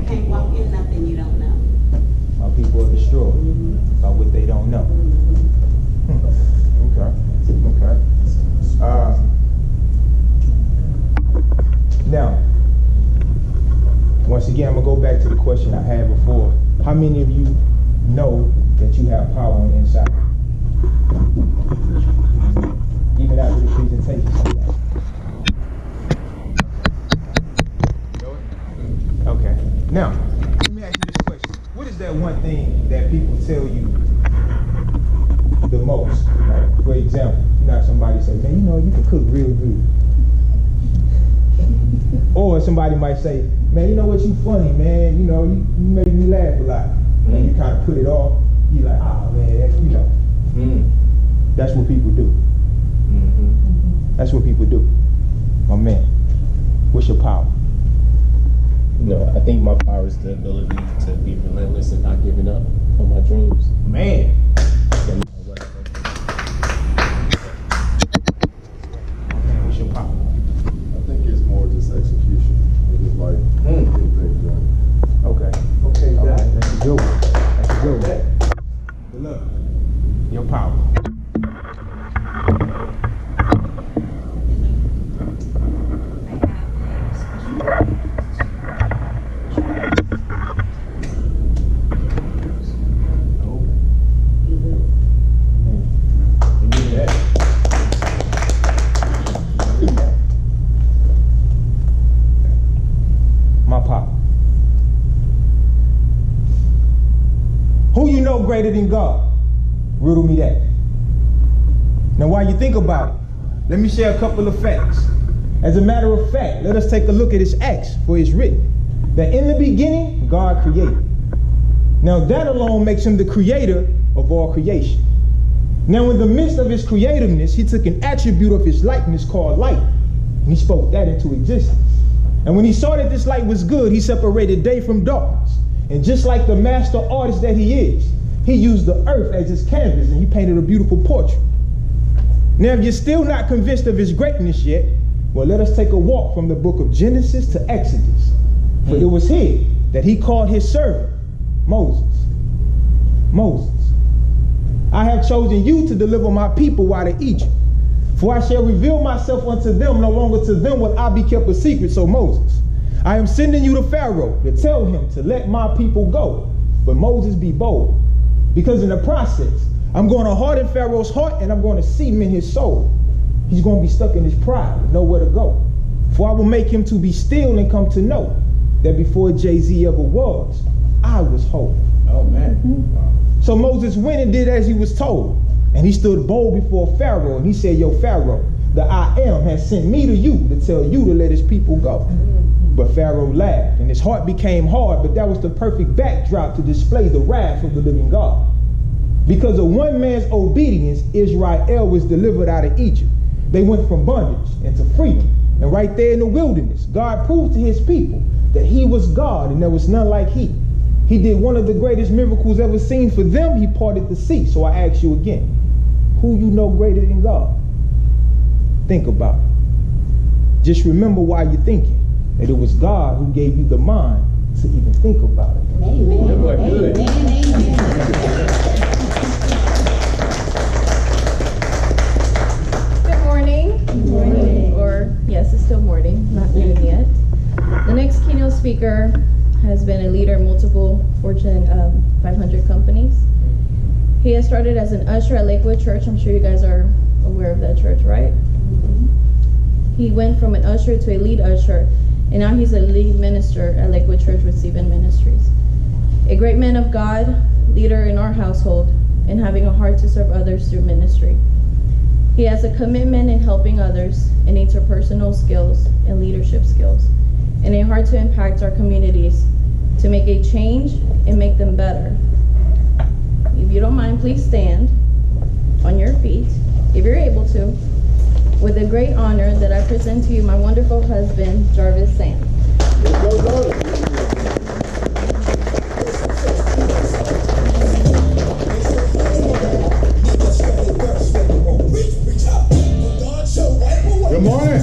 can't walk in nothing you don't know. My people are destroyed by what they don't know. Okay. Now, once again, I'm going to go back to the question I had before. How many of you know that you have power on the inside? Even after the presentation sometimes. Okay. Now, let me ask you this question. What is that one thing that people tell you the most? Right? For example, you got somebody say, man, you can cook real good. Or somebody might say, man, you know what, you funny, man. You make me laugh a lot. And you kind of put it off. You like, man, That's what people do. That's what people do. My man, what's your power? I think my power is the ability to be relentless and not giving up on my dreams. Man. What's your power? I think it's more just execution. It's just like getting things done. Okay. All right. That's a good one. Good luck. Your power. Greater than God? Riddle me that. Now while you think about it, let me share a couple of facts. As a matter of fact, let us take a look at his acts, for it's written that in the beginning God created. Now that alone makes him the creator of all creation. Now in the midst of his creativeness, he took an attribute of his likeness called light, and he spoke that into existence. And when he saw that this light was good, he separated day from darkness. And just like the master artist that he is, he used the earth as his canvas and he painted a beautiful portrait. Now, if you're still not convinced of his greatness yet, well, let us take a walk from the book of Genesis to Exodus. For it was here that he called his servant, Moses. I have chosen you to deliver my people out of Egypt. For I shall reveal myself unto them, no longer to them will I be kept a secret. So Moses, I am sending you to Pharaoh to tell him to let my people go. But Moses, be bold. Because in the process, I'm going to harden Pharaoh's heart and I'm going to cement his soul. He's going to be stuck in his pride with nowhere to go. For I will make him to be still and come to know that before Jay-Z ever was, I was whole. Oh, man. Wow. So Moses went and did as he was told. And he stood bold before Pharaoh and he said, yo, Pharaoh, the I am has sent me to you to tell you to let his people go. But Pharaoh laughed and his heart became hard, but that was the perfect backdrop to display the wrath of the living God. Because of one man's obedience, Israel was delivered out of Egypt. They went from bondage into freedom. And right there in the wilderness, God proved to his people that he was God and there was none like he. He did one of the greatest miracles ever seen for them. He parted the sea. So I ask you again, who you know greater than God? Think about it. Just remember while you're thinking that it was God who gave you the mind to even think about it. Amen. Good. Good morning. Good morning. Or, yes, it's still morning, not noon yet. The next keynote speaker has been a leader in multiple Fortune 500 companies. He has started as an usher at Lakewood Church. I'm sure you guys are aware of that church, right? He went from an usher to a lead usher, and now he's a lead minister at Lakewood Church with Stephen Ministries. A great man of God, leader in our household, and having a heart to serve others through ministry. He has a commitment in helping others and interpersonal skills and leadership skills, and a heart to impact our communities to make a change and make them better. If you don't mind, please stand on your feet, if you're able to, with the great honor that I present to you my wonderful husband, Jarvis Sam. Good morning. Good morning.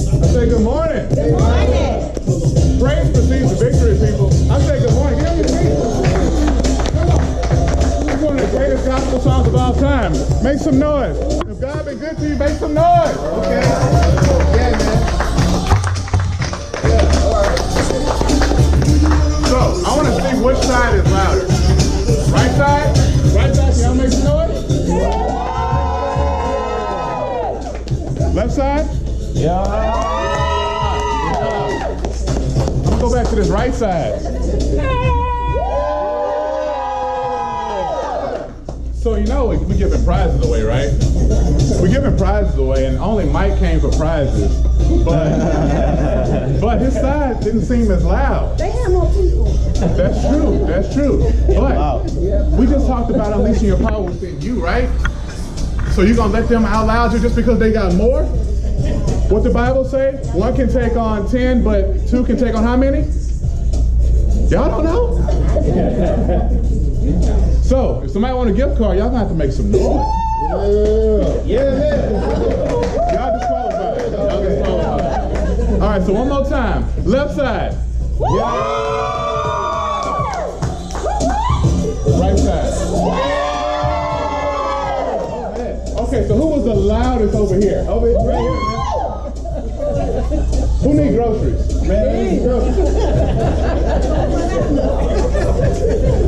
I say good morning. Good morning. Praise songs of all time. Make some noise. If God been good to you, make some noise. Okay. Yeah, man. Yeah, all right. So, I want to see which side is louder. Right side? Right side, can y'all make some noise? Left side? Yeah. I'm gonna go back to this right side. So you know we giving prizes away, right? We're giving prizes away, and only Mike came for prizes. But his side didn't seem as loud. They have more people. That's true. That's true. But we just talked about unleashing your power within you, right? So you're gonna let them out loud you just because they got more? What the Bible say? 1 can take on 10, but 2 can take on how many? Y'all don't know? So if somebody want a gift card, y'all gonna have to make some noise. Yeah. Y'all disqualified. Y'all disqualified. All right, so one more time. Left side. Yeah. Right side. Okay, so who was the loudest over here? Over here, right here, man. Who need groceries? Man, I need groceries.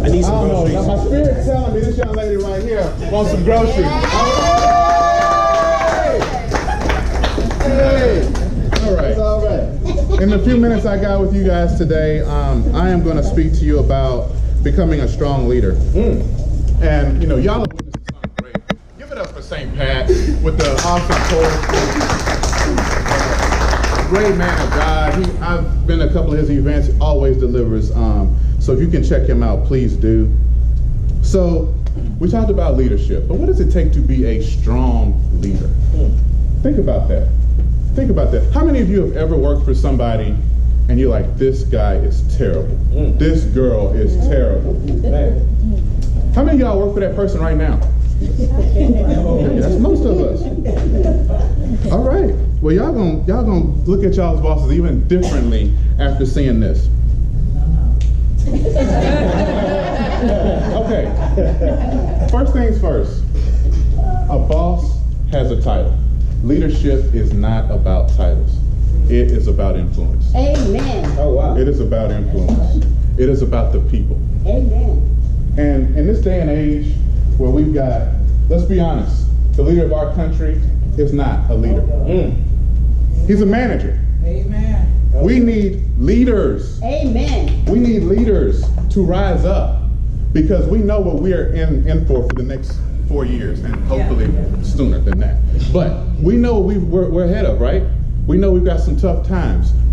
I need some groceries. Now my spirit's telling me this young lady right here wants some groceries. Hey! All right. It's all right. In the few minutes I got with you guys today, I am going to speak to you about becoming a strong leader. And, you know, y'all have witnessed something great. Give it up for St. Pat with the awesome chorus. Great man of God. I've been to a couple of his events. He always delivers. So if you can check him out, please do. So we talked about leadership, but what does it take to be a strong leader? Think about that. Think about that. How many of you have ever worked for somebody and you're like, this guy is terrible. This girl is terrible. How many of y'all work for that person right now? Yeah, that's most of us. All right. Well, y'all gonna look at y'all's bosses even differently after seeing this. Okay. First things first. A boss has a title. Leadership is not about titles. It is about influence. Amen. Oh wow. It is about influence. It is about the people. Amen. And in this day and age where we've got, let's be honest, the leader of our country is not a leader. He's a manager. Amen. We need leaders. Amen. We need leaders to rise up because we know what we are in for the next 4 years and hopefully sooner than that. But we know we're ahead of, right? We know we've got some tough times.